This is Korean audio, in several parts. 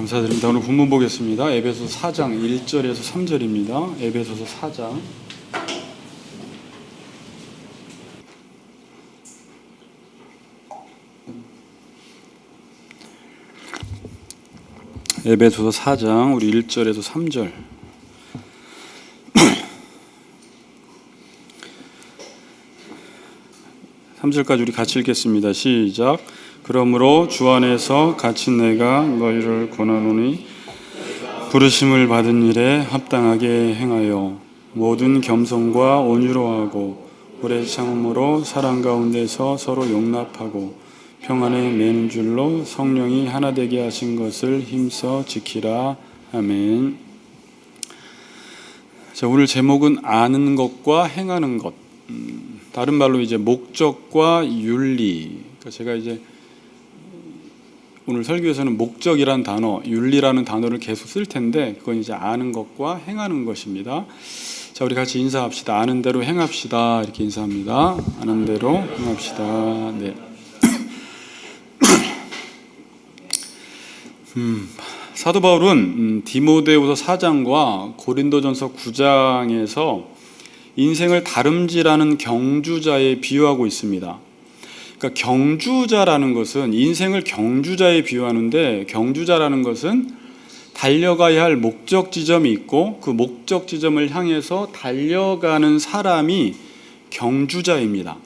감사드립니다. 오늘 본문 보겠습니다. 에베소서 4장 1절에서 3절입니다. 에베소서 4장 에베소서 4장 우리 1절에서 3절. (3절까지) 우리 같이 읽겠습니다. 시작. 그러므로 주 안에서 갇힌 내가 너희를 권하노니 부르심을 받은 일에 합당하게 행하여 모든 겸손과 온유로 하고 오래 참음으로 사랑 가운데서 서로 용납하고 평안에 매는 줄로 성령이 하나 되게 하신 것을 힘써 지키라. 아멘. 자, 오늘 제목은 아는 것과 행하는 것. 다른 말로 이제 목적과 윤리. 그러니까 제가 이제 오늘 설교에서는 목적이란 단어, 윤리라는 단어를 계속 쓸 텐데 그건 이제 아는 것과 행하는 것입니다. 자, 우리 같이 인사합시다. 아는 대로 행합시다. 이렇게 인사합니다. 아는 대로 행합시다. 네. 사도 바울은 디모데후서 4장과 고린도전서 9장에서 인생을 다름질하는 경주자에 비유하고 있습니다. 그러니까 경주자라는 것은 인생을 경주자에 비유하는데, 경주자라는 것은 달려가야 할 목적 지점이 있고 그 목적 지점을 향해서 달려가는 사람이 경주자입니다.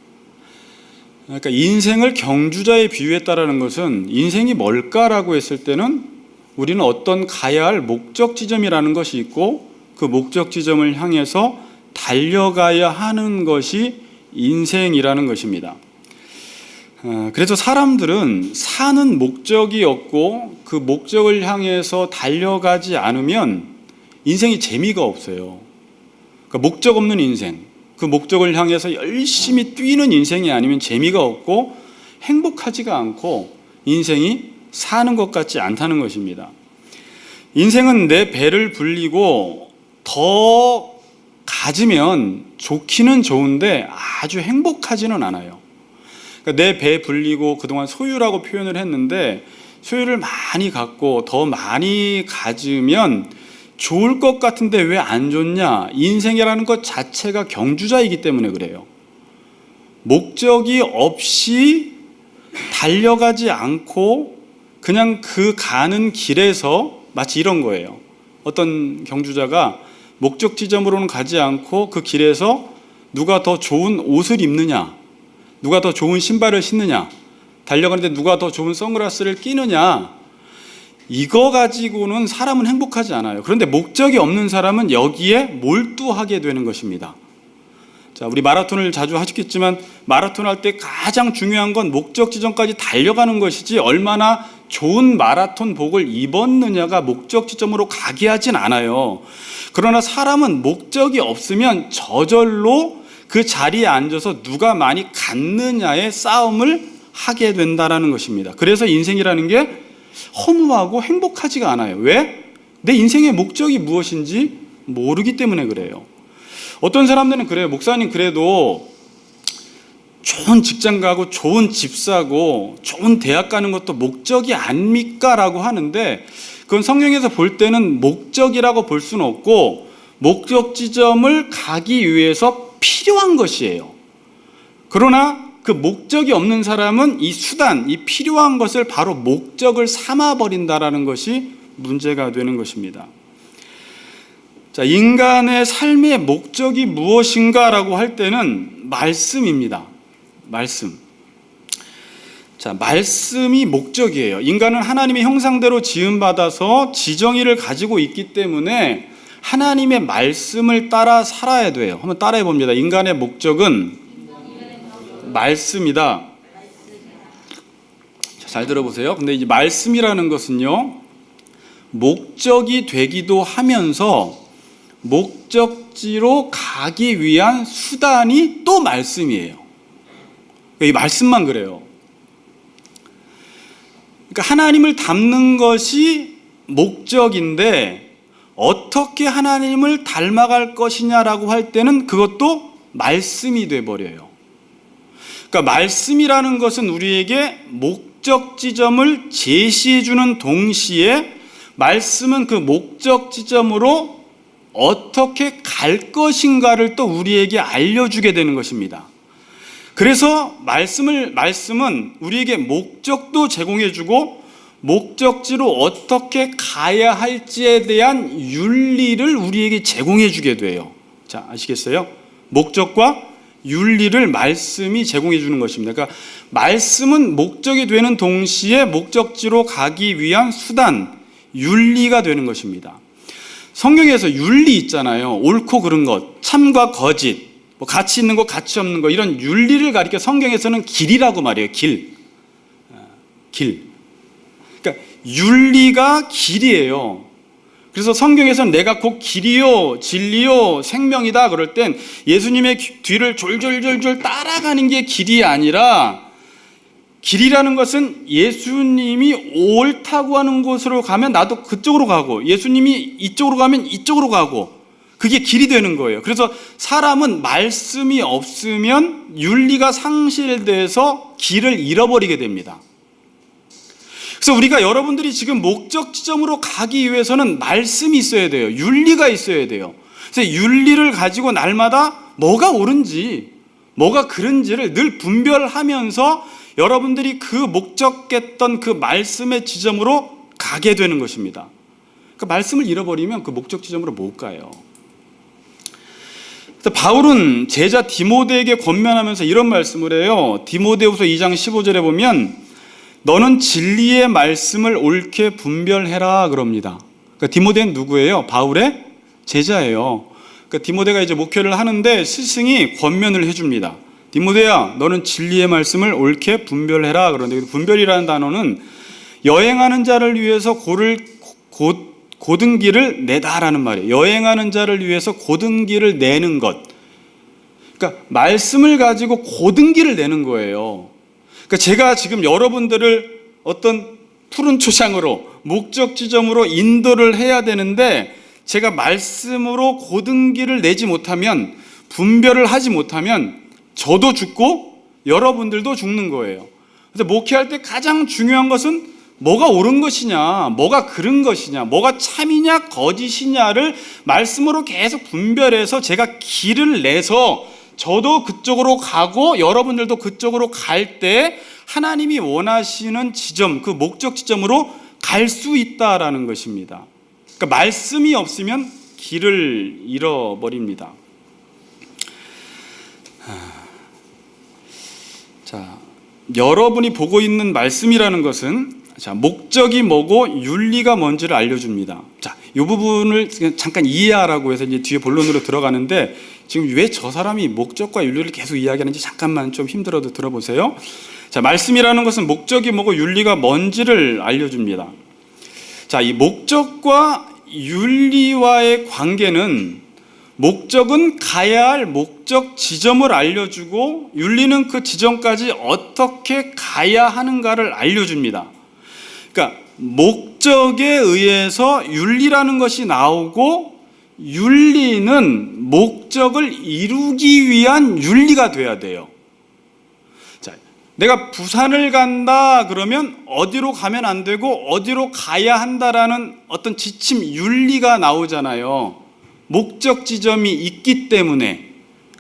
그러니까 인생을 경주자에 비유했다라는 것은 인생이 뭘까라고 했을 때는 우리는 어떤 가야 할 목적 지점이라는 것이 있고 그 목적 지점을 향해서 달려가야 하는 것이 인생이라는 것입니다. 그래서 사람들은 사는 목적이 없고 그 목적을 향해서 달려가지 않으면 인생이 재미가 없어요. 그러니까 목적 없는 인생, 그 목적을 향해서 열심히 뛰는 인생이 아니면 재미가 없고 행복하지가 않고 인생이 사는 것 같지 않다는 것입니다. 인생은 내 배를 불리고 더 가지면 좋기는 좋은데 아주 행복하지는 않아요. 그러니까 내 배 불리고 그동안 소유라고 표현을 했는데 소유를 많이 갖고 더 많이 가지면 좋을 것 같은데 왜 안 좋냐? 인생이라는 것 자체가 경주자이기 때문에 그래요. 목적이 없이 달려가지 않고 그냥 그 가는 길에서 마치 이런 거예요. 어떤 경주자가 목적 지점으로는 가지 않고 그 길에서 누가 더 좋은 옷을 입느냐, 누가 더 좋은 신발을 신느냐, 달려가는데 누가 더 좋은 선글라스를 끼느냐, 이거 가지고는 사람은 행복하지 않아요. 그런데 목적이 없는 사람은 여기에 몰두하게 되는 것입니다. 자, 우리 마라톤을 자주 하셨겠지만 마라톤 할 때 가장 중요한 건 목적 지점까지 달려가는 것이지 얼마나 좋은 마라톤 복을 입었느냐가 목적 지점으로 가게 하진 않아요. 그러나 사람은 목적이 없으면 저절로 그 자리에 앉아서 누가 많이 갖느냐의 싸움을 하게 된다는 것입니다. 그래서 인생이라는 게 허무하고 행복하지가 않아요. 왜? 내 인생의 목적이 무엇인지 모르기 때문에 그래요. 어떤 사람들은 그래요. 목사님, 그래도 좋은 직장 가고 좋은 집 사고 좋은 대학 가는 것도 목적이 아닙니까? 라고 하는데 그건 성경에서 볼 때는 목적이라고 볼 수는 없고 목적 지점을 가기 위해서 필요한 것이에요. 그러나 그 목적이 없는 사람은 이 수단, 이 필요한 것을 바로 목적을 삼아버린다라는 것이 문제가 되는 것입니다. 자, 인간의 삶의 목적이 무엇인가라고 할 때는 말씀입니다. 말씀. 자, 말씀이 목적이에요. 인간은 하나님의 형상대로 지음받아서 지정의를 가지고 있기 때문에 하나님의 말씀을 따라 살아야 돼요. 한번 따라해 봅니다. 인간의 목적은 말씀이다. 잘 들어보세요. 근데 이 말씀이라는 것은요, 목적이 되기도 하면서 목적지로 가기 위한 수단이 또 말씀이에요. 이 말씀만 그래요. 그러니까 하나님을 닮는 것이 목적인데 어떻게 하나님을 닮아갈 것이냐라고 할 때는 그것도 말씀이 돼버려요. 그러니까 말씀이라는 것은 우리에게 목적 지점을 제시해주는 동시에 말씀은 그 목적 지점으로 어떻게 갈 것인가를 또 우리에게 알려주게 되는 것입니다. 그래서 말씀은 우리에게 목적도 제공해주고 목적지로 어떻게 가야 할지에 대한 윤리를 우리에게 제공해주게 돼요. 자, 아시겠어요? 목적과 윤리를 말씀이 제공해주는 것입니다. 그러니까 말씀은 목적이 되는 동시에 목적지로 가기 위한 수단, 윤리가 되는 것입니다. 성경에서 윤리 있잖아요. 옳고 그른 것, 참과 거짓, 뭐 가치 있는 것, 가치 없는 것, 이런 윤리를 가리켜 성경에서는 길이라고 말해요. 길. 그러니까 윤리가 길이에요. 그래서 성경에서는 내가 곧 길이요, 진리요, 생명이다 그럴 땐 예수님의 뒤를 졸졸졸졸 따라가는 게 길이 아니라, 길이라는 것은 예수님이 옳다고 하는 곳으로 가면 나도 그쪽으로 가고, 예수님이 이쪽으로 가면 이쪽으로 가고, 그게 길이 되는 거예요. 그래서 사람은 말씀이 없으면 윤리가 상실돼서 길을 잃어버리게 됩니다. 그래서 우리가 여러분들이 지금 목적 지점으로 가기 위해서는 말씀이 있어야 돼요. 윤리가 있어야 돼요. 그래서 윤리를 가지고 날마다 뭐가 옳은지, 뭐가 그른지를 늘 분별하면서 여러분들이 그 목적했던 그 말씀의 지점으로 가게 되는 것입니다. 그 말씀을 잃어버리면 그 목적 지점으로 못 가요. 바울은 제자 디모데에게 권면하면서 이런 말씀을 해요. 디모데후서 2장 15절에 보면 너는 진리의 말씀을 옳게 분별해라 그럽니다. 그러니까 디모데는 누구예요? 바울의 제자예요. 그러니까 디모데가 이제 목회를 하는데 스승이 권면을 해줍니다. 디모데야, 너는 진리의 말씀을 옳게 분별해라. 그런데 분별이라는 단어는 여행하는 자를 위해서 고든 길을 내다라는 말이에요. 여행하는 자를 위해서 고든 길을 내는 것. 그러니까 말씀을 가지고 고든 길을 내는 거예요. 그러니까 제가 지금 여러분들을 어떤 푸른 초장으로 목적 지점으로 인도를 해야 되는데 제가 말씀으로 고든 길을 내지 못하면, 분별을 하지 못하면 저도 죽고 여러분들도 죽는 거예요. 그래서 목회할 때 가장 중요한 것은 뭐가 옳은 것이냐, 뭐가 그른 것이냐, 뭐가 참이냐 거짓이냐를 말씀으로 계속 분별해서 제가 길을 내서 저도 그쪽으로 가고 여러분들도 그쪽으로 갈 때 하나님이 원하시는 지점, 그 목적 지점으로 갈 수 있다라는 것입니다. 그러니까 말씀이 없으면 길을 잃어버립니다. 자, 여러분이 보고 있는 말씀이라는 것은 목적이 뭐고 윤리가 뭔지를 알려줍니다. 자, 이 부분을 잠깐 이해하라고 해서 이제 뒤에 본론으로 들어가는데 지금 왜 저 사람이 목적과 윤리를 계속 이야기하는지 잠깐만 좀 힘들어도 들어보세요. 자, 말씀이라는 것은 목적이 뭐고 윤리가 뭔지를 알려줍니다. 자, 이 목적과 윤리와의 관계는 목적은 가야 할 목적 지점을 알려주고 윤리는 그 지점까지 어떻게 가야 하는가를 알려줍니다. 그러니까 목적에 의해서 윤리라는 것이 나오고 윤리는 목적을 이루기 위한 윤리가 돼야 돼요. 자, 내가 부산을 간다 그러면 어디로 가면 안 되고 어디로 가야 한다라는 어떤 지침 윤리가 나오잖아요. 목적 지점이 있기 때문에.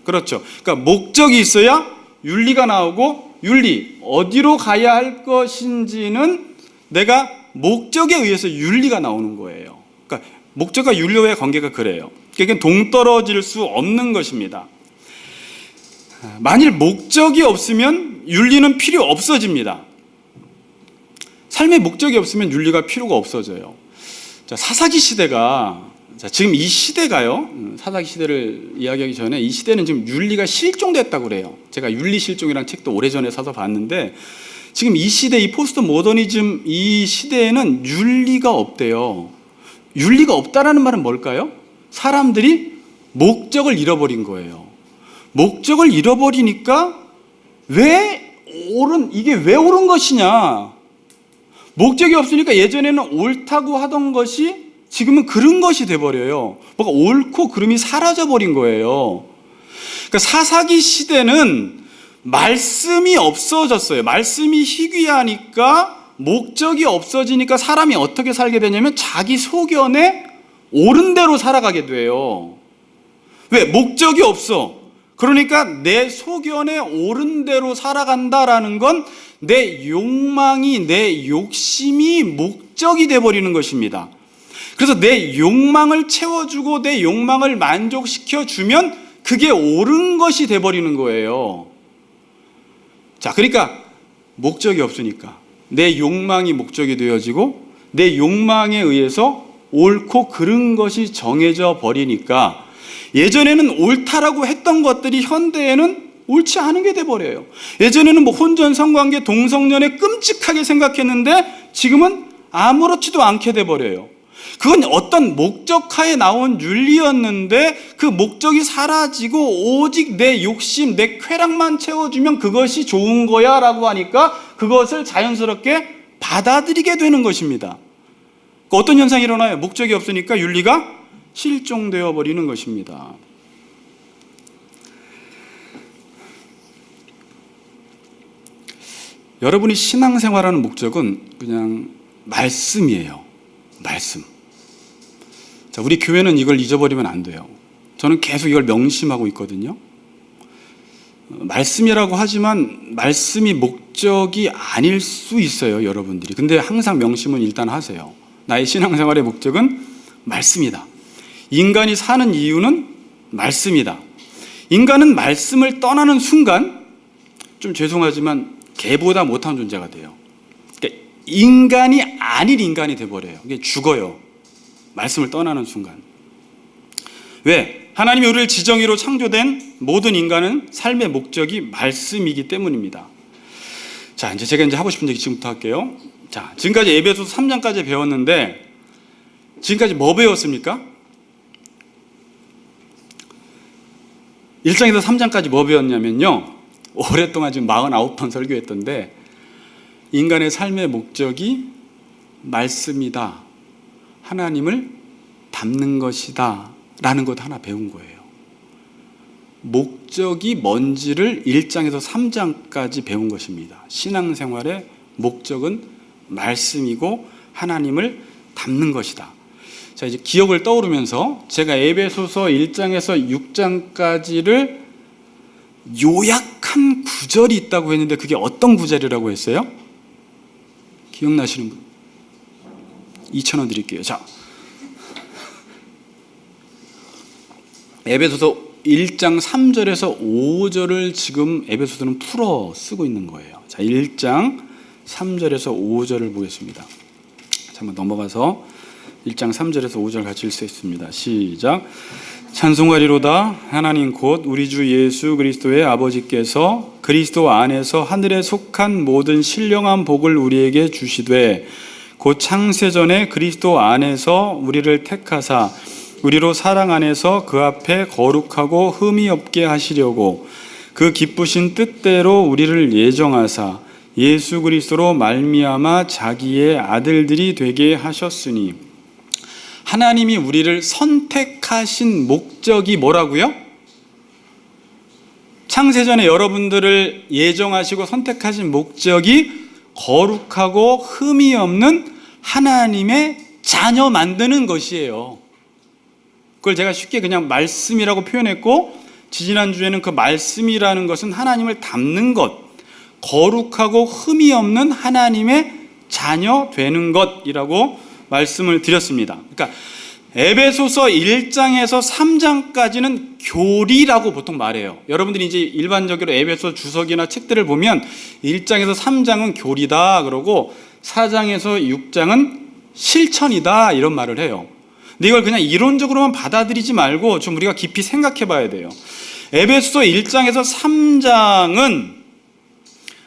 그렇죠. 그러니까 목적이 있어야 윤리가 나오고 윤리, 어디로 가야 할 것인지는 내가 목적에 의해서 윤리가 나오는 거예요. 그러니까 목적과 윤리와의 관계가 그래요. 그러니까 동떨어질 수 없는 것입니다. 만일 목적이 없으면 윤리는 필요 없어집니다. 삶의 목적이 없으면 윤리가 필요가 없어져요. 자, 사사기 시대가, 자, 지금 이 시대가요, 사사기 시대를 이야기하기 전에 이 시대는 지금 윤리가 실종됐다고 그래요. 제가 윤리실종이라는 책도 오래전에 사서 봤는데 지금 이 시대, 이 포스트 모더니즘 이 시대에는 윤리가 없대요. 윤리가 없다라는 말은 뭘까요? 사람들이 목적을 잃어버린 거예요. 목적을 잃어버리니까 이게 왜 옳은 것이냐? 목적이 없으니까 예전에는 옳다고 하던 것이 지금은 그른 것이 돼버려요. 뭔가 옳고 그름이 사라져버린 거예요. 그러니까 사사기 시대는 말씀이 없어졌어요. 말씀이 희귀하니까 목적이 없어지니까 사람이 어떻게 살게 되냐면 자기 소견에 옳은 대로 살아가게 돼요. 왜? 목적이 없어. 그러니까 내 소견에 옳은 대로 살아간다라는 건 내 욕망이, 내 욕심이 목적이 돼버리는 것입니다. 그래서 내 욕망을 채워주고 내 욕망을 만족시켜주면 그게 옳은 것이 돼버리는 거예요. 자, 그러니까 목적이 없으니까 내 욕망이 목적이 되어지고 내 욕망에 의해서 옳고 그른 것이 정해져 버리니까 예전에는 옳다라고 했던 것들이 현대에는 옳지 않은 게 돼버려요. 예전에는 혼전 성관계 동성연애 끔찍하게 생각했는데 지금은 아무렇지도 않게 돼버려요. 그건 어떤 목적하에 나온 윤리였는데 그 목적이 사라지고 오직 내 욕심, 내 쾌락만 채워주면 그것이 좋은 거야 라고 하니까 그것을 자연스럽게 받아들이게 되는 것입니다. 어떤 현상이 일어나요? 목적이 없으니까 윤리가 실종되어 버리는 것입니다. 여러분이 신앙생활하는 목적은 그냥 말씀이에요. 말씀. 자, 우리 교회는 이걸 잊어버리면 안 돼요. 저는 계속 이걸 명심하고 있거든요. 말씀이라고 하지만 말씀이 목적이 아닐 수 있어요, 여러분들이. 근데 항상 명심은 일단 하세요. 나의 신앙생활의 목적은 말씀이다. 인간이 사는 이유는 말씀이다. 인간은 말씀을 떠나는 순간, 좀 죄송하지만 개보다 못한 존재가 돼요. 그러니까 인간이 아닌 인간이 돼버려요. 이게 죽어요. 말씀을 떠나는 순간. 왜? 하나님이 우리를 지정의로 창조된 모든 인간은 삶의 목적이 말씀이기 때문입니다. 자, 이제 제가 하고 싶은 얘기 지금부터 할게요. 자, 지금까지 에베소서 3장까지 배웠는데 지금까지 뭐 배웠습니까? 1장에서 3장까지 뭐 배웠냐면요. 오랫동안 지금 49번 설교했던데 인간의 삶의 목적이 말씀이다. 하나님을 닮는 것이다. 라는 것 하나 배운 거예요. 목적이 뭔지를 1장에서 3장까지 배운 것입니다. 신앙생활의 목적은 말씀이고 하나님을 닮는 것이다. 자, 이제 기억을 떠오르면서 제가 에베소서 1장에서 6장까지를 요약한 구절이 있다고 했는데 그게 어떤 구절이라고 했어요? 기억나시는 분? 2,000원 드릴게요. 자, 에베소서 1장 3절에서 5절을 지금 에베소서는 풀어 쓰고 있는 거예요. 자, 1장 3절에서 5절을 보겠습니다. 자, 한번 넘어가서 1장 3절에서 5절 같이 읽겠습니다. 시작. 찬송하리로다. 하나님 곧 우리 주 예수 그리스도의 아버지께서 그리스도 안에서 하늘에 속한 모든 신령한 복을 우리에게 주시되 곧 창세전에 그리스도 안에서 우리를 택하사 우리로 사랑 안에서 그 앞에 거룩하고 흠이 없게 하시려고 그 기쁘신 뜻대로 우리를 예정하사 예수 그리스도로 말미암아 자기의 아들들이 되게 하셨으니 하나님이 우리를 선택하신 목적이 뭐라고요? 창세전에 여러분들을 예정하시고 선택하신 목적이 거룩하고 흠이 없는 하나님의 자녀 만드는 것이에요. 그걸 제가 쉽게 그냥 말씀이라고 표현했고 지지난주에는 그 말씀이라는 것은 하나님을 닮는 것, 거룩하고 흠이 없는 하나님의 자녀 되는 것이라고 말씀을 드렸습니다. 그러니까 에베소서 1장에서 3장까지는 교리라고 보통 말해요. 여러분들이 이제 일반적으로 에베소 주석이나 책들을 보면 1장에서 3장은 교리다 그러고 4장에서 6장은 실천이다 이런 말을 해요. 근데 이걸 그냥 이론적으로만 받아들이지 말고 좀 우리가 깊이 생각해 봐야 돼요. 에베소서 1장에서 3장은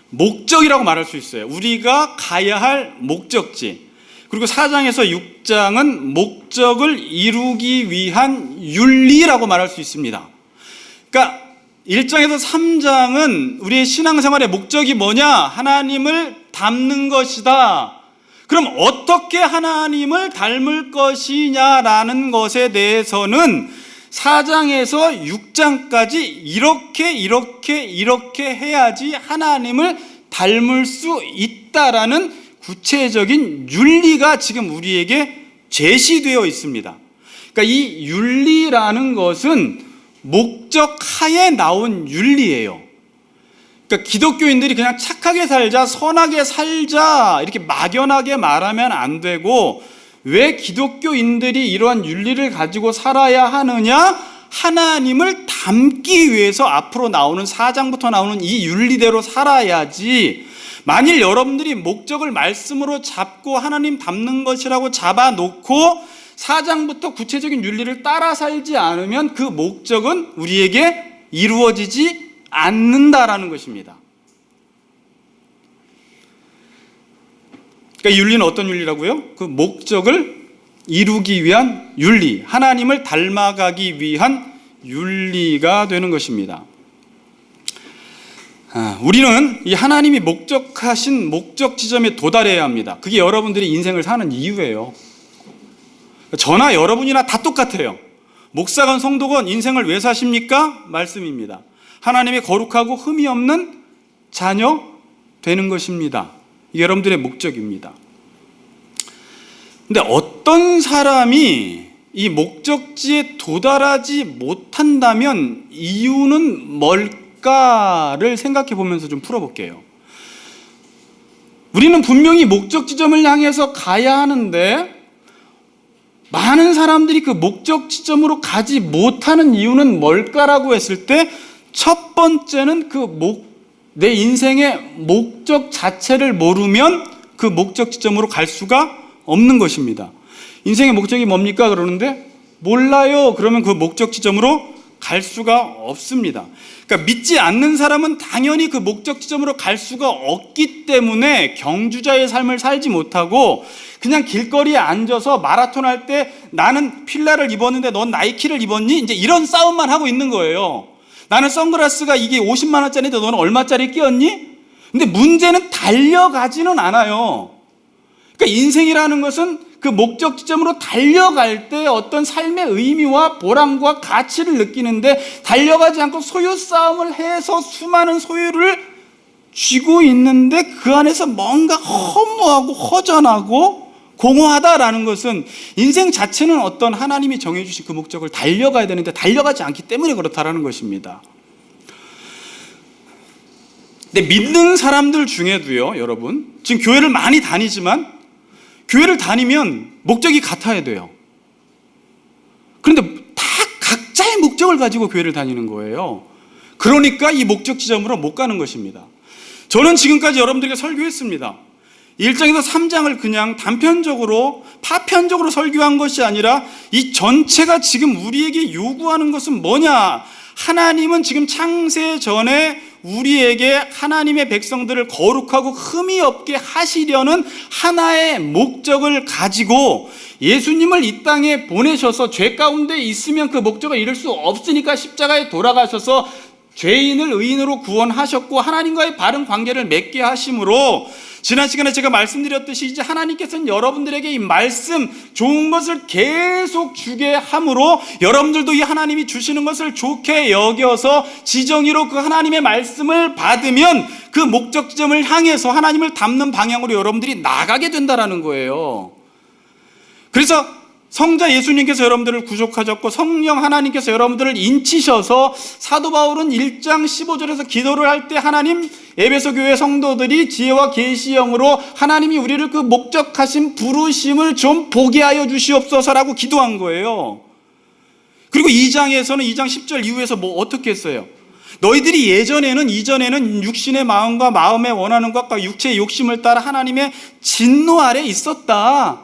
목적이라고 말할 수 있어요. 우리가 가야 할 목적지. 그리고 4장에서 6장은 목적을 이루기 위한 윤리라고 말할 수 있습니다. 그러니까 1장에서 3장은 우리의 신앙생활의 목적이 뭐냐? 하나님을 닮는 것이다. 그럼 어떻게 하나님을 닮을 것이냐라는 것에 대해서는 4장에서 6장까지 이렇게 해야지 하나님을 닮을 수 있다라는 구체적인 윤리가 지금 우리에게 제시되어 있습니다. 그러니까 이 윤리라는 것은 목적하에 나온 윤리예요. 그러니까 기독교인들이 그냥 착하게 살자, 선하게 살자 이렇게 막연하게 말하면 안 되고, 왜 기독교인들이 이러한 윤리를 가지고 살아야 하느냐? 하나님을 닮기 위해서 앞으로 나오는 4장부터 나오는 이 윤리대로 살아야지, 만일 여러분들이 목적을 말씀으로 잡고 하나님 닮는 것이라고 잡아놓고 4장부터 구체적인 윤리를 따라 살지 않으면 그 목적은 우리에게 이루어지지 않는다라는 것입니다. 그러니까 윤리는 어떤 윤리라고요? 그 목적을 이루기 위한 윤리, 하나님을 닮아가기 위한 윤리가 되는 것입니다. 우리는 이 하나님이 목적하신 목적 지점에 도달해야 합니다. 그게 여러분들이 인생을 사는 이유예요. 저나 여러분이나 다 똑같아요. 목사건 성도건 인생을 왜 사십니까? 말씀입니다. 하나님의 거룩하고 흠이 없는 자녀 되는 것입니다. 이게 여러분들의 목적입니다. 근데 어떤 사람이 이 목적지에 도달하지 못한다면 이유는 뭘까를 생각해 보면서 좀 풀어볼게요. 우리는 분명히 목적 지점을 향해서 가야 하는데 많은 사람들이 그 목적 지점으로 가지 못하는 이유는 뭘까라고 했을 때, 첫 번째는 내 인생의 목적 자체를 모르면 그 목적 지점으로 갈 수가 없는 것입니다. 인생의 목적이 뭡니까? 그러는데 몰라요. 그러면 그 목적 지점으로 갈 수가 없습니다. 그러니까 믿지 않는 사람은 당연히 그 목적 지점으로 갈 수가 없기 때문에 경주자의 삶을 살지 못하고 그냥 길거리에 앉아서 마라톤 할 때 나는 필라를 입었는데 넌 나이키를 입었니? 이제 이런 싸움만 하고 있는 거예요. 나는 선글라스가 이게 50만 원짜리인데 너는 얼마짜리 끼었니? 근데 문제는 달려가지는 않아요. 그러니까 인생이라는 것은 그 목적 지점으로 달려갈 때 어떤 삶의 의미와 보람과 가치를 느끼는데, 달려가지 않고 소유 싸움을 해서 수많은 소유를 쥐고 있는데 그 안에서 뭔가 허무하고 허전하고 공허하다라는 것은 인생 자체는 어떤 하나님이 정해주신 그 목적을 달려가야 되는데 달려가지 않기 때문에 그렇다라는 것입니다. 근데 믿는 사람들 중에도요, 여러분, 지금 교회를 많이 다니지만 교회를 다니면 목적이 같아야 돼요. 그런데 다 각자의 목적을 가지고 교회를 다니는 거예요. 그러니까 이 목적 지점으로 못 가는 것입니다. 저는 지금까지 여러분들에게 설교했습니다. 1장에서 3장을 그냥 단편적으로 파편적으로 설교한 것이 아니라 이 전체가 지금 우리에게 요구하는 것은 뭐냐? 하나님은 지금 창세 전에 우리에게 하나님의 백성들을 거룩하고 흠이 없게 하시려는 하나의 목적을 가지고 예수님을 이 땅에 보내셔서 죄 가운데 있으면 그 목적을 이룰 수 없으니까 십자가에 돌아가셔서 죄인을 의인으로 구원하셨고 하나님과의 바른 관계를 맺게 하심으로, 지난 시간에 제가 말씀드렸듯이 이제 하나님께서는 여러분들에게 이 말씀, 좋은 것을 계속 주게 함으로 여러분들도 이 하나님이 주시는 것을 좋게 여겨서 지정의로 그 하나님의 말씀을 받으면 그 목적 지점을 향해서 하나님을 닮는 방향으로 여러분들이 나가게 된다라는 거예요. 그래서 성자 예수님께서 여러분들을 구속하셨고 성령 하나님께서 여러분들을 인치셔서, 사도 바울은 1장 15절에서 기도를 할 때 하나님, 에베소 교회 성도들이 지혜와 계시형으로 하나님이 우리를 그 목적하신 부르심을 좀 보게 하여 주시옵소서라고 기도한 거예요. 그리고 2장에서는 2장 10절 이후에서 뭐 어떻게 했어요? 너희들이 이전에는 육신의 마음과 마음의 원하는 것과 육체의 욕심을 따라 하나님의 진노 아래 있었다.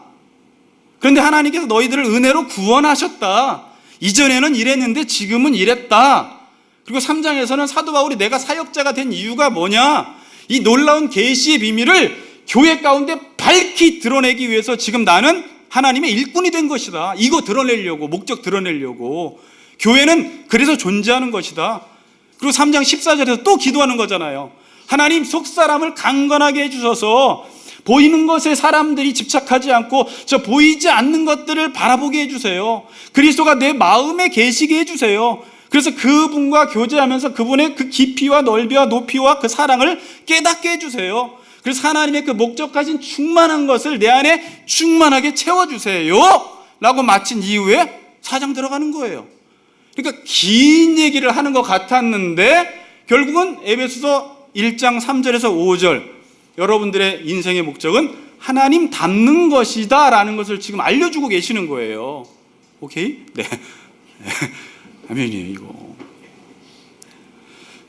그런데 하나님께서 너희들을 은혜로 구원하셨다. 이전에는 이랬는데 지금은 이랬다. 그리고 3장에서는 사도 바울이 내가 사역자가 된 이유가 뭐냐? 이 놀라운 계시의 비밀을 교회 가운데 밝히 드러내기 위해서 지금 나는 하나님의 일꾼이 된 것이다. 이거 드러내려고, 목적 드러내려고. 교회는 그래서 존재하는 것이다. 그리고 3장 14절에서 또 기도하는 거잖아요. 하나님, 속사람을 강건하게 해주셔서 보이는 것에 사람들이 집착하지 않고 저 보이지 않는 것들을 바라보게 해주세요. 그리스도가 내 마음에 계시게 해주세요. 그래서 그분과 교제하면서 그분의 그 깊이와 넓이와 높이와 그 사랑을 깨닫게 해주세요. 그래서 하나님의 그 목적하신 충만한 것을 내 안에 충만하게 채워주세요 라고 마친 이후에 4장 들어가는 거예요. 그러니까 긴 얘기를 하는 것 같았는데 결국은 에베소서 1장 3절에서 5절 여러분들의 인생의 목적은 하나님 닮는 것이다 라는 것을 지금 알려주고 계시는 거예요. 오케이? 네. 아멘이에요 이거.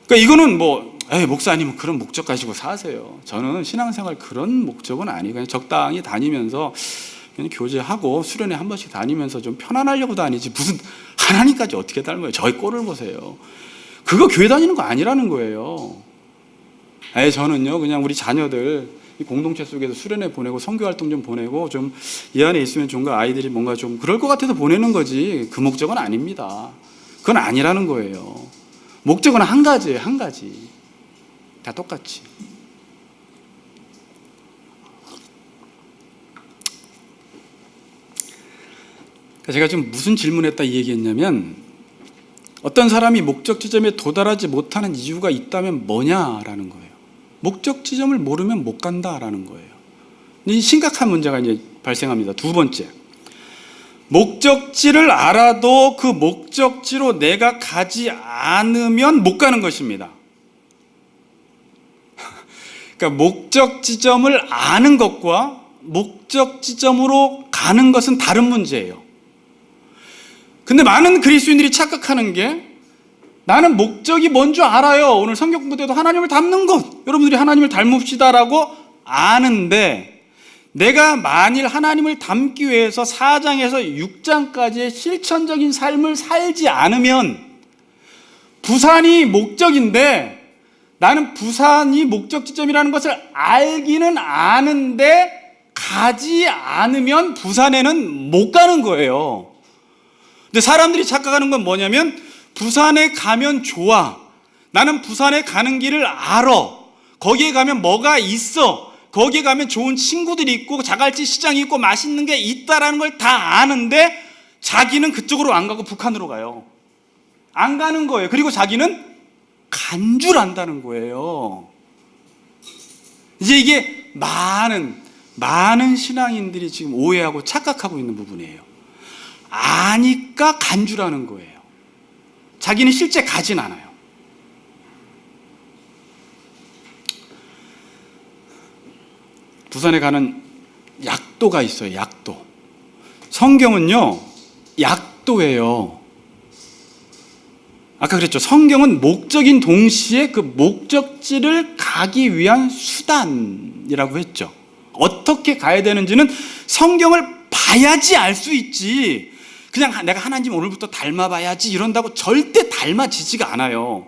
그러니까 이거는 목사님은 그런 목적 가지고 사세요. 저는 신앙생활 그런 목적은 아니고 그냥 적당히 다니면서 그냥 교제하고 수련회 한 번씩 다니면서 좀 편안하려고 다니지 무슨 하나님까지 어떻게 닮아요. 저희 꼴을 보세요. 그거 교회 다니는 거 아니라는 거예요. 저는요 그냥 우리 자녀들 공동체 속에서 수련회 보내고 선교활동 좀 보내고 좀 이 안에 있으면 좀 아이들이 뭔가 좀 그럴 것 같아서 보내는 거지 그 목적은 아닙니다. 그건 아니라는 거예요. 목적은 한 가지예요. 한 가지. 다 똑같이. 제가 지금 무슨 질문했다 이 얘기했냐면 어떤 사람이 목적 지점에 도달하지 못하는 이유가 있다면 뭐냐라는 거예요. 목적 지점을 모르면 못 간다라는 거예요. 이 심각한 문제가 이제 발생합니다. 두 번째, 목적지를 알아도 그 목적지로 내가 가지 않으면 못 가는 것입니다. 그러니까 목적 지점을 아는 것과 목적 지점으로 가는 것은 다른 문제예요. 근데 많은 그리스도인들이 착각하는 게 나는 목적이 뭔 줄 알아요. 오늘 성경 공부 때도 하나님을 닮는 것, 여러분들이 하나님을 닮읍시다라고 아는데 내가 만일 하나님을 닮기 위해서 4장에서 6장까지의 실천적인 삶을 살지 않으면 부산이 목적인데 나는 부산이 목적 지점이라는 것을 알기는 아는데 가지 않으면 부산에는 못 가는 거예요. 근데 사람들이 착각하는 건 뭐냐면 부산에 가면 좋아. 나는 부산에 가는 길을 알아. 거기에 가면 뭐가 있어. 거기에 가면 좋은 친구들이 있고 자갈치 시장이 있고 맛있는 게 있다라는 걸 다 아는데 자기는 그쪽으로 안 가고 북한으로 가요. 안 가는 거예요. 그리고 자기는 간 줄 안다는 거예요. 이제 이게 많은 신앙인들이 지금 오해하고 착각하고 있는 부분이에요. 아니까 간 줄 아는 거예요. 자기는 실제 가진 않아요. 부산에 가는 약도가 있어요. 약도. 성경은요 약도예요. 아까 그랬죠. 성경은 목적인 동시에 그 목적지를 가기 위한 수단이라고 했죠. 어떻게 가야 되는지는 성경을 봐야지 알 수 있지 그냥 내가 하나님 오늘부터 닮아봐야지 이런다고 절대 닮아지지가 않아요.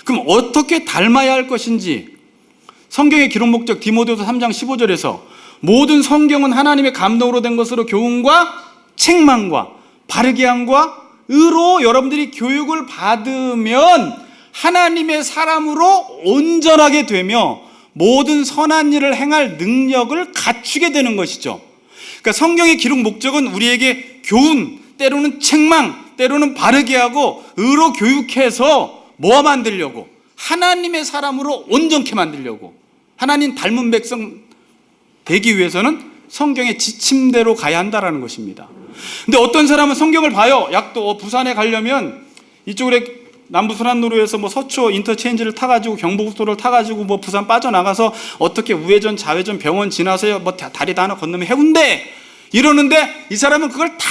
그럼 어떻게 닮아야 할 것인지 성경의 기록 목적 디모데후서 3장 15절에서 모든 성경은 하나님의 감동으로 된 것으로 교훈과 책망과 바르게 함과 의로 여러분들이 교육을 받으면 하나님의 사람으로 온전하게 되며 모든 선한 일을 행할 능력을 갖추게 되는 것이죠. 그러니까 성경의 기록 목적은 우리에게 교훈, 때로는 책망, 때로는 바르게 하고 의로 교육해서 뭐 만들려고? 하나님의 사람으로 온전케 만들려고. 하나님 닮은 백성 되기 위해서는 성경의 지침대로 가야 한다는 것입니다. 근데 어떤 사람은 성경을 봐요. 약도 부산에 가려면 이쪽으로 남부순환로로에서 서초 인터체인지를 타가지고 경부고속도로를 타가지고 부산 빠져나가서 어떻게 우회전 좌회전 병원 지나서 다리 다 하나 건너면 해운대 이러는데 이 사람은 그걸 다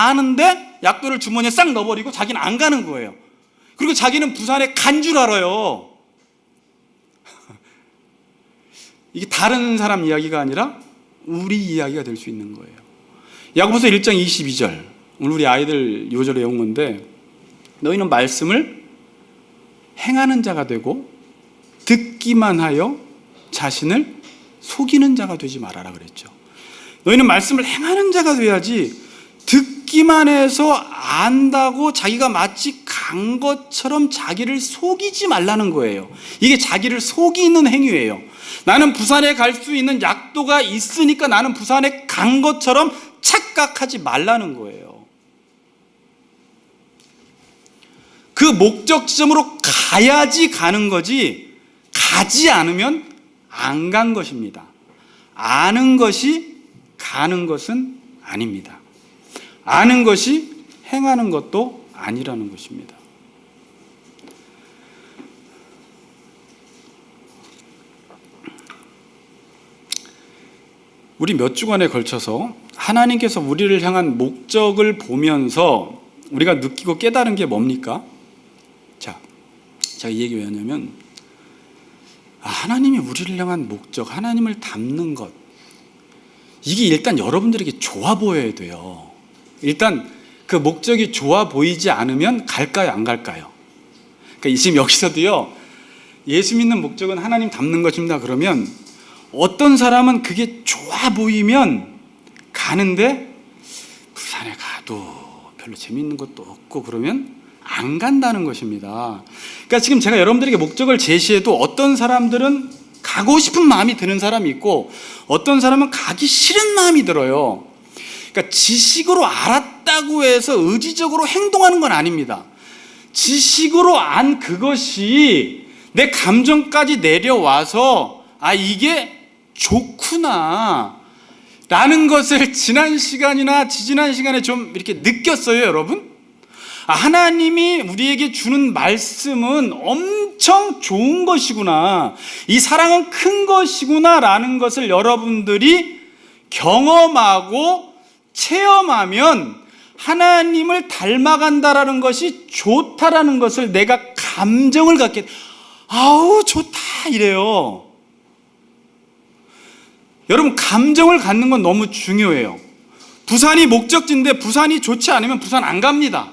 아는데 약도를 주머니에 싹 넣어버리고 자기는 안 가는 거예요. 그리고 자기는 부산에 간 줄 알아요. 이게 다른 사람 이야기가 아니라 우리 이야기가 될 수 있는 거예요. 야고보서 1장 22절 오늘 우리 아이들 요절에 외운 건데 너희는 말씀을 행하는 자가 되고 듣기만 하여 자신을 속이는 자가 되지 말아라 그랬죠. 너희는 말씀을 행하는 자가 돼야지 듣기만 해서 안다고 자기가 마치 간 것처럼 자기를 속이지 말라는 거예요. 이게 자기를 속이는 행위예요. 나는 부산에 갈 수 있는 약도가 있으니까 나는 부산에 간 것처럼 착각하지 말라는 거예요. 그 목적 지점으로 가야지 가는 거지 가지 않으면 안 간 것입니다. 아는 것이 가는 것은 아닙니다. 아는 것이 행하는 것도 아니라는 것입니다. 우리 몇 주간에 걸쳐서 하나님께서 우리를 향한 목적을 보면서 우리가 느끼고 깨달은 게 뭡니까? 자, 제가 이 얘기 왜 하냐면 하나님이 우리를 향한 목적, 하나님을 닮는 것, 이게 일단 여러분들에게 좋아 보여야 돼요. 일단 그 목적이 좋아 보이지 않으면 갈까요, 안 갈까요? 그러니까 지금 여기서도요, 예수 믿는 목적은 하나님 닮는 것입니다. 그러면 어떤 사람은 그게 좋아 보이면 가는데 부산에 가도 별로 재밌는 것도 없고 그러면 안 간다는 것입니다. 그러니까 지금 제가 여러분들에게 목적을 제시해도 어떤 사람들은 가고 싶은 마음이 드는 사람이 있고 어떤 사람은 가기 싫은 마음이 들어요. 그러니까 지식으로 알았다고 해서 의지적으로 행동하는 건 아닙니다. 지식으로 안 그것이 내 감정까지 내려와서 이게 좋구나 라는 것을 지난 시간이나 지지난 시간에 좀 이렇게 느꼈어요, 여러분? 하나님이 우리에게 주는 말씀은 엄청 좋은 것이구나, 이 사랑은 큰 것이구나 라는 것을 여러분들이 경험하고 체험하면 하나님을 닮아간다라는 것이 좋다라는 것을 내가 감정을 갖게, 아우 좋다 이래요. 여러분, 감정을 갖는 건 너무 중요해요. 부산이 목적지인데 부산이 좋지 않으면 부산 안 갑니다.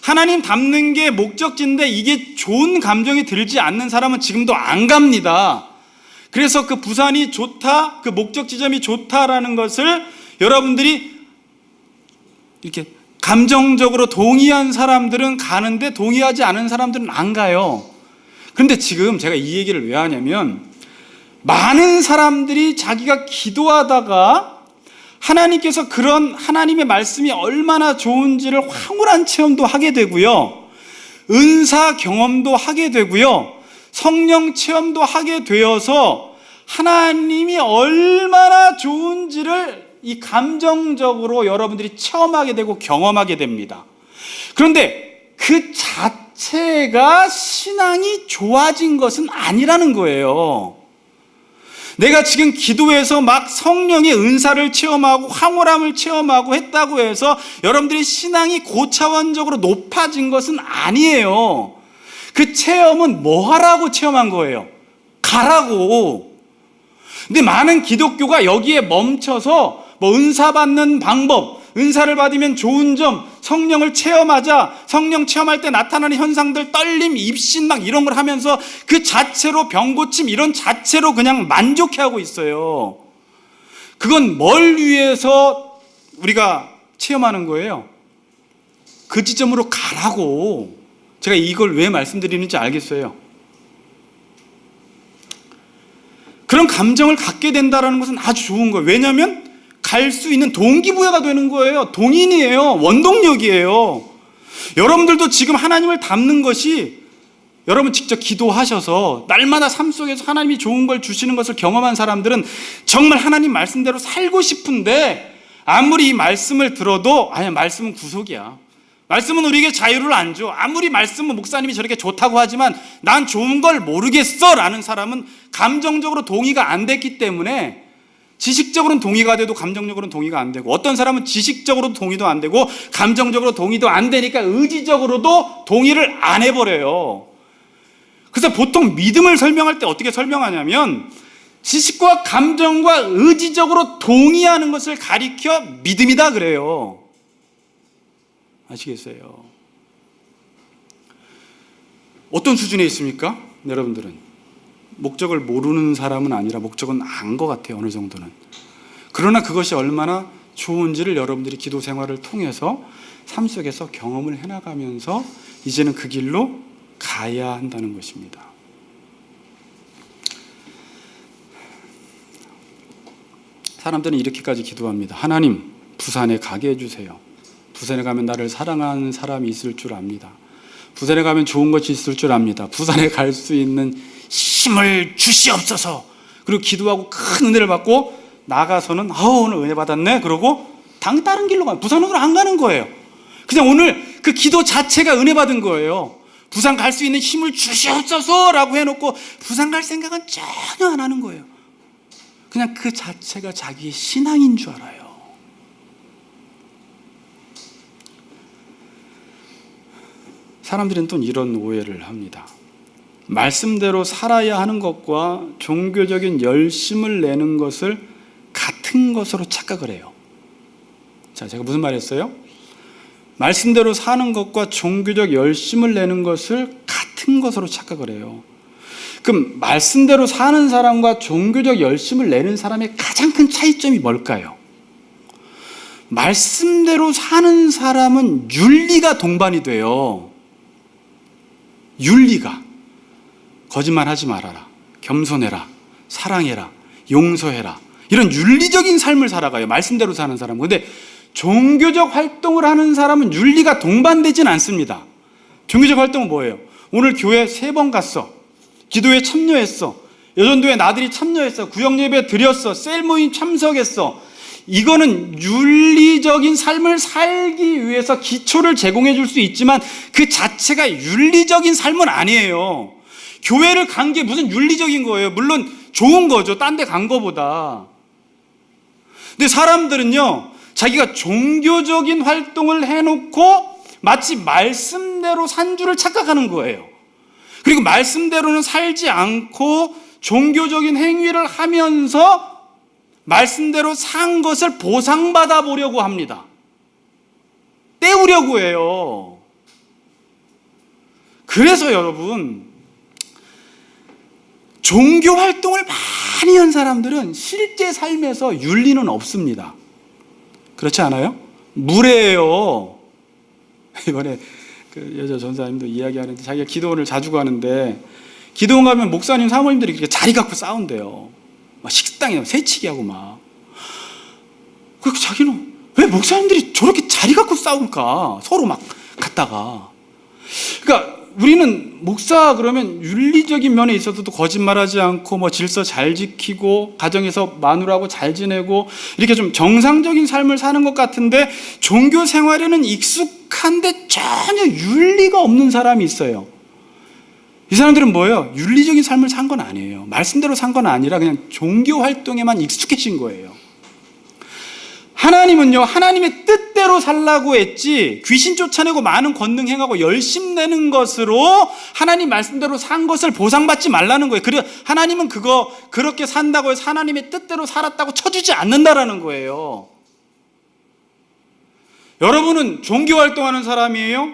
하나님 닮는 게 목적지인데 이게 좋은 감정이 들지 않는 사람은 지금도 안 갑니다. 그래서 그 부산이 좋다, 그 목적 지점이 좋다라는 것을 여러분들이 이렇게 감정적으로 동의한 사람들은 가는데 동의하지 않은 사람들은 안 가요. 그런데 지금 제가 이 얘기를 왜 하냐면 많은 사람들이 자기가 기도하다가 하나님께서 그런 하나님의 말씀이 얼마나 좋은지를 황홀한 체험도 하게 되고요, 은사 경험도 하게 되고요, 성령 체험도 하게 되어서 하나님이 얼마나 좋은지를 이 감정적으로 여러분들이 체험하게 되고 경험하게 됩니다. 그런데 그 자체가 신앙이 좋아진 것은 아니라는 거예요. 내가 지금 기도해서 막 성령의 은사를 체험하고 황홀함을 체험하고 했다고 해서 여러분들이 신앙이 고차원적으로 높아진 것은 아니에요. 그 체험은 뭐 하라고 체험한 거예요? 가라고. 근데 많은 기독교가 여기에 멈춰서 은사 받는 방법, 은사를 받으면 좋은 점, 성령을 체험하자, 성령 체험할 때 나타나는 현상들, 떨림, 입신 막 이런 걸 하면서 그 자체로 병고침 이런 자체로 그냥 만족해하고 있어요. 그건 뭘 위해서 우리가 체험하는 거예요? 그 지점으로 가라고. 제가 이걸 왜 말씀드리는지 알겠어요? 그런 감정을 갖게 된다는 것은 아주 좋은 거예요. 왜냐하면 갈 수 있는 동기부여가 되는 거예요. 동인이에요. 원동력이에요. 여러분들도 지금 하나님을 닮는 것이 여러분 직접 기도하셔서 날마다 삶 속에서 하나님이 좋은 걸 주시는 것을 경험한 사람들은 정말 하나님 말씀대로 살고 싶은데 아무리 이 말씀을 들어도 말씀은 구속이야. 말씀은 우리에게 자유를 안 줘. 아무리 말씀은 목사님이 저렇게 좋다고 하지만 난 좋은 걸 모르겠어 라는 사람은 감정적으로 동의가 안 됐기 때문에 지식적으로는 동의가 돼도 감정적으로는 동의가 안 되고, 어떤 사람은 지식적으로도 동의도 안 되고 감정적으로 동의도 안 되니까 의지적으로도 동의를 안 해버려요. 그래서 보통 믿음을 설명할 때 어떻게 설명하냐면 지식과 감정과 의지적으로 동의하는 것을 가리켜 믿음이다 그래요. 아시겠어요? 어떤 수준에 있습니까? 여러분들은 목적을 모르는 사람은 아니라 목적은 안 것 같아요, 어느 정도는. 그러나 그것이 얼마나 좋은지를 여러분들이 기도 생활을 통해서 삶 속에서 경험을 해나가면서 이제는 그 길로 가야 한다는 것입니다. 사람들은 이렇게까지 기도합니다. 하나님, 부산에 가게 해주세요. 부산에 가면 나를 사랑하는 사람이 있을 줄 압니다. 부산에 가면 좋은 것이 있을 줄 압니다. 부산에 갈 수 있는 힘을 주시옵소서. 그리고 기도하고 큰 은혜를 받고 나가서는 오늘 은혜 받았네 그러고 다른 길로 가요. 부산으로 안 가는 거예요. 그냥 오늘 그 기도 자체가 은혜 받은 거예요. 부산 갈 수 있는 힘을 주시옵소서라고 해놓고 부산 갈 생각은 전혀 안 하는 거예요. 그냥 그 자체가 자기의 신앙인 줄 알아요. 사람들은 또 이런 오해를 합니다. 말씀대로 살아야 하는 것과 종교적인 열심을 내는 것을 같은 것으로 착각을 해요. 자, 제가 무슨 말 했어요? 말씀대로 사는 것과 종교적 열심을 내는 것을 같은 것으로 착각을 해요. 그럼 말씀대로 사는 사람과 종교적 열심을 내는 사람의 가장 큰 차이점이 뭘까요? 말씀대로 사는 사람은 윤리가 동반이 돼요. 윤리가. 거짓말하지 말아라, 겸손해라, 사랑해라, 용서해라, 이런 윤리적인 삶을 살아가요. 말씀대로 사는 사람은. 근데 종교적 활동을 하는 사람은 윤리가 동반되진 않습니다. 종교적 활동은 뭐예요? 오늘 교회 3번 갔어, 기도에 참여했어, 여전도에 나들이 참여했어, 구역예배 드렸어, 셀 모임 참석했어. 이거는 윤리적인 삶을 살기 위해서 기초를 제공해 줄 수 있지만 그 자체가 윤리적인 삶은 아니에요. 교회를 간 게 무슨 윤리적인 거예요? 물론 좋은 거죠, 딴 데 간 거보다. 근데 사람들은요, 자기가 종교적인 활동을 해놓고 마치 말씀대로 산 줄을 착각하는 거예요. 그리고 말씀대로는 살지 않고 종교적인 행위를 하면서 말씀대로 산 것을 보상받아 보려고 합니다. 때우려고 해요. 그래서 여러분, 종교 활동을 많이 한 사람들은 실제 삶에서 윤리는 없습니다. 그렇지 않아요? 무례해요. 이번에 그 여자 전사님도 이야기하는데 자기가 기도원을 자주 가는데 기도원 가면 목사님 사모님들이 이렇게 자리 갖고 싸운대요. 막 식당에 새치기 하고 막. 그래서 자기는 왜 목사님들이 저렇게 자리 갖고 싸울까? 서로 막 갔다가. 그러니까 우리는 목사 그러면 윤리적인 면에 있어서도 거짓말하지 않고 뭐 질서 잘 지키고 가정에서 마누라하고 잘 지내고 이렇게 좀 정상적인 삶을 사는 것 같은데 종교 생활에는 익숙한데 전혀 윤리가 없는 사람이 있어요. 이 사람들은 뭐예요? 윤리적인 삶을 산 건 아니에요. 말씀대로 산 건 아니라 그냥 종교 활동에만 익숙해진 거예요. 하나님은요, 하나님의 뜻대로 살라고 했지 귀신 쫓아내고 많은 권능 행하고 열심 내는 것으로 하나님 말씀대로 산 것을 보상받지 말라는 거예요. 그리고 하나님은 그렇게 산다고 해서 하나님의 뜻대로 살았다고 쳐주지 않는다라는 거예요. 여러분은 종교 활동하는 사람이에요?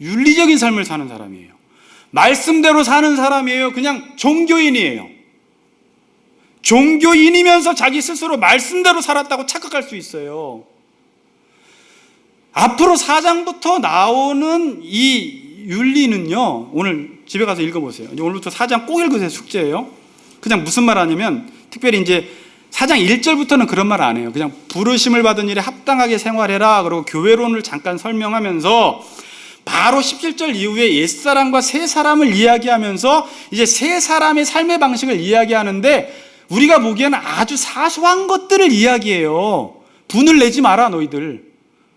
윤리적인 삶을 사는 사람이에요? 말씀대로 사는 사람이에요? 그냥 종교인이에요? 종교인이면서 자기 스스로 말씀대로 살았다고 착각할 수 있어요. 앞으로 4장부터 나오는 이 윤리는요, 오늘 집에 가서 읽어보세요. 오늘부터 4장 꼭 읽으세요. 숙제예요. 그냥 무슨 말 하냐면, 특별히 이제 4장 1절부터는 그런 말 안 해요. 그냥 부르심을 받은 일에 합당하게 생활해라. 그리고 교회론을 잠깐 설명하면서 바로 17절 이후에 옛사람과 새사람을 이야기하면서 이제 새사람의 삶의 방식을 이야기하는데 우리가 보기에는 아주 사소한 것들을 이야기해요. 분을 내지 마라 너희들.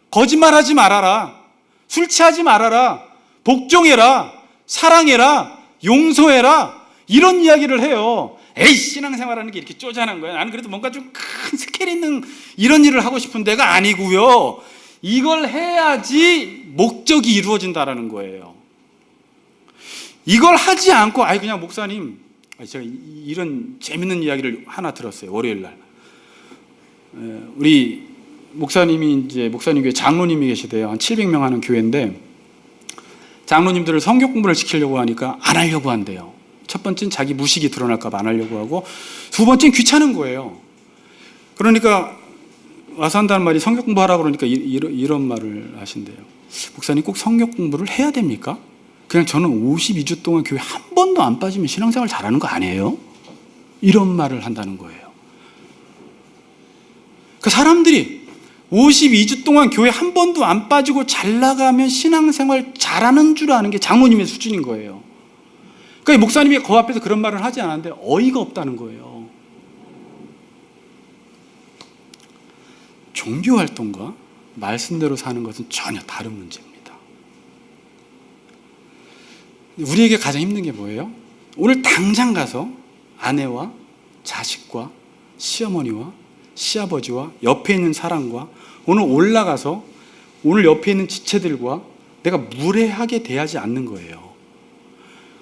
거짓말하지 말아라. 술 취하지 말아라. 복종해라. 사랑해라. 용서해라. 이런 이야기를 해요. 에이, 신앙생활하는 게 이렇게 쪼잔한 거야. 나는 그래도 뭔가 좀 큰 스케일 있는 이런 일을 하고 싶은 데가 아니고요. 이걸 해야지 목적이 이루어진다라는 거예요. 이걸 하지 않고 그냥 목사님, 제가 이런 재밌는 이야기를 하나 들었어요. 월요일 날. 우리 목사님이 이제 목사님 교회 장로님이 계시대요. 한 700명 하는 교회인데 장로님들을 성경 공부를 시키려고 하니까 안 하려고 한대요. 첫 번째는 자기 무식이 드러날까 봐 안 하려고 하고 두 번째는 귀찮은 거예요. 그러니까 와서 한다는 말이 성경 공부하라고 그러니까 이런 말을 하신대요. 목사님 꼭 성경 공부를 해야 됩니까? 그냥 저는 52주 동안 교회 한 번도 안 빠지면 신앙생활 잘하는 거 아니에요? 이런 말을 한다는 거예요. 그 사람들이 52주 동안 교회 한 번도 안 빠지고 잘 나가면 신앙생활 잘하는 줄 아는 게 장로님의 수준인 거예요. 그러니까 목사님이 그 앞에서 그런 말을 하지 않았는데 어이가 없다는 거예요. 종교 활동과 말씀대로 사는 것은 전혀 다른 문제입니다. 우리에게 가장 힘든 게 뭐예요? 오늘 당장 가서 아내와 자식과 시어머니와 시아버지와 옆에 있는 사람과 오늘 올라가서 오늘 옆에 있는 지체들과 내가 무례하게 대하지 않는 거예요.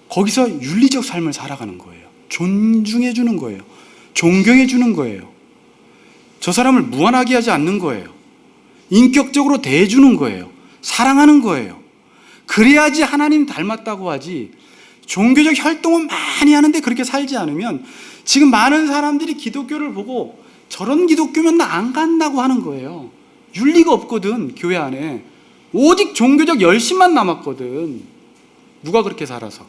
거기서 윤리적 삶을 살아가는 거예요. 존중해 주는 거예요. 존경해 주는 거예요. 저 사람을 무한하게 하지 않는 거예요. 인격적으로 대해주는 거예요. 사랑하는 거예요. 그래야지 하나님 닮았다고 하지, 종교적 활동은 많이 하는데 그렇게 살지 않으면 지금 많은 사람들이 기독교를 보고 저런 기독교면 나 안 간다고 하는 거예요. 윤리가 없거든. 교회 안에 오직 종교적 열심만 남았거든. 누가 그렇게 살아서?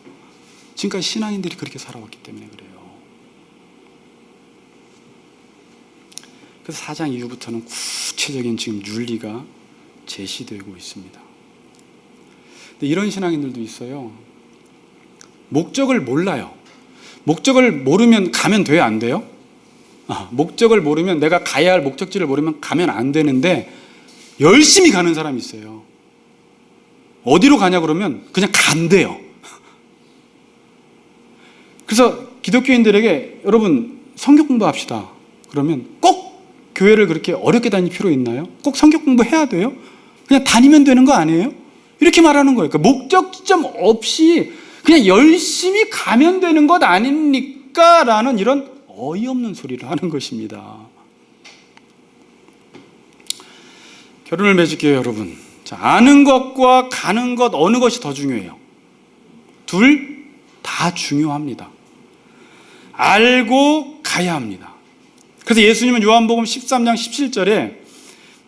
지금까지 신앙인들이 그렇게 살아왔기 때문에 그래요. 그래서 4장 이후부터는 구체적인 지금 윤리가 제시되고 있습니다. 근데 이런 신앙인들도 있어요. 목적을 몰라요. 목적을 모르면 가면 돼요, 안 돼요? 목적을 모르면, 내가 가야 할 목적지를 모르면 가면 안 되는데 열심히 가는 사람이 있어요. 어디로 가냐 그러면 그냥 간대요. 그래서 기독교인들에게 여러분 성경 공부합시다 그러면 꼭 교회를 그렇게 어렵게 다닐 필요 있나요? 꼭 성경 공부해야 돼요? 그냥 다니면 되는 거 아니에요? 이렇게 말하는 거예요. 그러니까 목적지점 없이 그냥 열심히 가면 되는 것 아닙니까? 라는 이런 어이없는 소리를 하는 것입니다. 결론을 맺을게요, 여러분. 자, 아는 것과 가는 것 어느 것이 더 중요해요? 둘 다 중요합니다. 알고 가야 합니다. 그래서 예수님은 요한복음 13장 17절에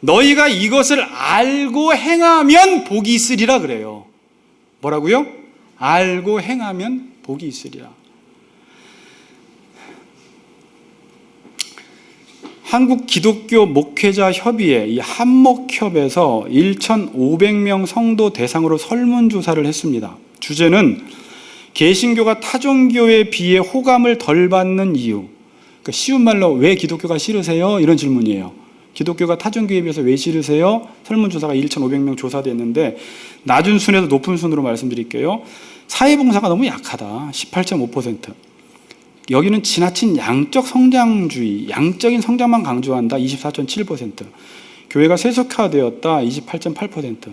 너희가 이것을 알고 행하면 복이 있으리라 그래요. 뭐라고요? 알고 행하면 복이 있으리라. 한국 기독교 목회자 협의회, 이 한목협에서 1,500명 성도 대상으로 설문조사를 했습니다. 주제는 개신교가 타종교에 비해 호감을 덜 받는 이유. 그러니까 쉬운 말로 왜 기독교가 싫으세요? 이런 질문이에요. 기독교가 타종교에 비해서 왜 싫으세요? 설문조사가 1,500명 조사됐는데 낮은 순에서 높은 순으로 말씀드릴게요. 사회봉사가 너무 약하다. 18.5%. 여기는 지나친 양적 성장주의, 양적인 성장만 강조한다. 24.7%. 교회가 세속화되었다. 28.8%.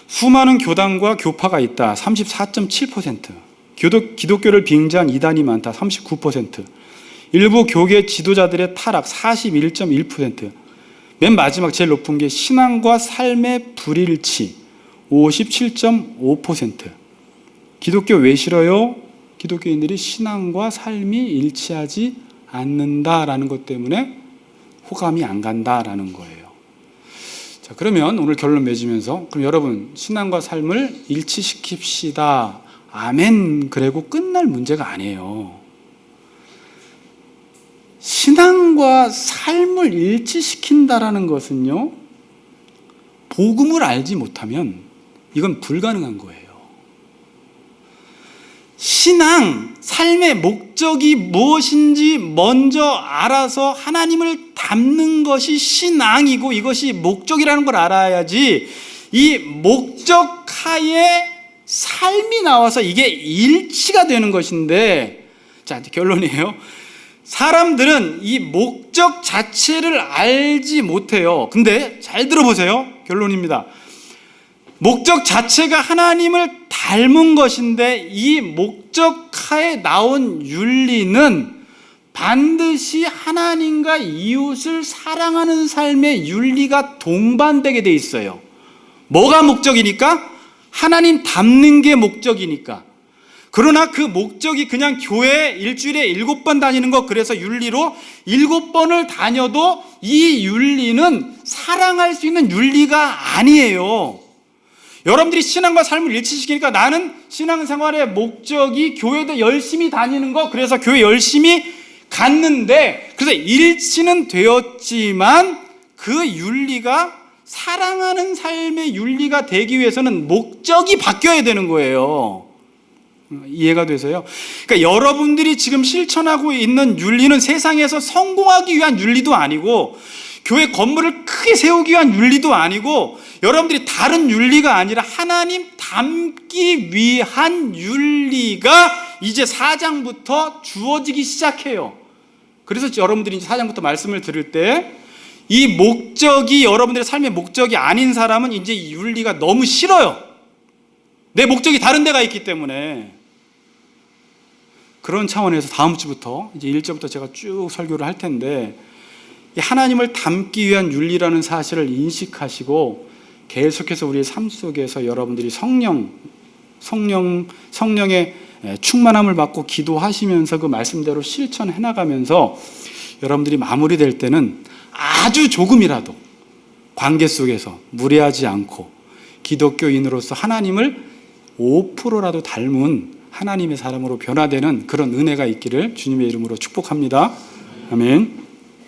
수많은 교단과 교파가 있다. 34.7%. 기독교를 빙자한 이단이 많다. 39%. 일부 교계 지도자들의 타락 41.1%. 맨 마지막 제일 높은 게 신앙과 삶의 불일치 57.5%. 기독교 왜 싫어요? 기독교인들이 신앙과 삶이 일치하지 않는다라는 것 때문에 호감이 안 간다라는 거예요. 자, 그러면 오늘 결론 맺으면서 그럼 여러분 신앙과 삶을 일치시킵시다. 아멘. 그리고 끝날 문제가 아니에요. 신앙과 삶을 일치시킨다라는 것은요, 복음을 알지 못하면 이건 불가능한 거예요. 신앙, 삶의 목적이 무엇인지 먼저 알아서 하나님을 닮는 것이 신앙이고 이것이 목적이라는 걸 알아야지 이 목적하에 삶이 나와서 이게 일치가 되는 것인데, 자, 결론이에요. 사람들은 이 목적 자체를 알지 못해요. 근데 잘 들어보세요. 결론입니다. 목적 자체가 하나님을 닮은 것인데 이 목적하에 나온 윤리는 반드시 하나님과 이웃을 사랑하는 삶의 윤리가 동반되게 돼 있어요. 뭐가 목적이니까? 하나님 닮는 게 목적이니까. 그러나 그 목적이 그냥 교회 일주일에 7번 다니는 거, 그래서 윤리로 7번을 다녀도 이 윤리는 사랑할 수 있는 윤리가 아니에요. 여러분들이 신앙과 삶을 일치시키니까 나는 신앙생활의 목적이 교회도 열심히 다니는 거, 그래서 교회 열심히 갔는데, 그래서 일치는 되었지만 그 윤리가 사랑하는 삶의 윤리가 되기 위해서는 목적이 바뀌어야 되는 거예요. 이해가 돼서요? 그러니까 여러분들이 지금 실천하고 있는 윤리는 세상에서 성공하기 위한 윤리도 아니고 교회 건물을 크게 세우기 위한 윤리도 아니고 여러분들이 다른 윤리가 아니라 하나님 닮기 위한 윤리가 이제 4장부터 주어지기 시작해요. 그래서 여러분들이 이제 4장부터 말씀을 들을 때 이 목적이 여러분들의 삶의 목적이 아닌 사람은 이제 이 윤리가 너무 싫어요. 내 목적이 다른 데가 있기 때문에. 그런 차원에서 다음 주부터 이제 1절부터 제가 쭉 설교를 할 텐데 하나님을 닮기 위한 윤리라는 사실을 인식하시고 계속해서 우리의 삶 속에서 여러분들이 성령의 충만함을 받고 기도하시면서 그 말씀대로 실천해 나가면서 여러분들이 마무리될 때는 아주 조금이라도 관계 속에서 무례하지 않고 기독교인으로서 하나님을 5%라도 닮은 하나님의 사람으로 변화되는 그런 은혜가 있기를 주님의 이름으로 축복합니다. 아멘.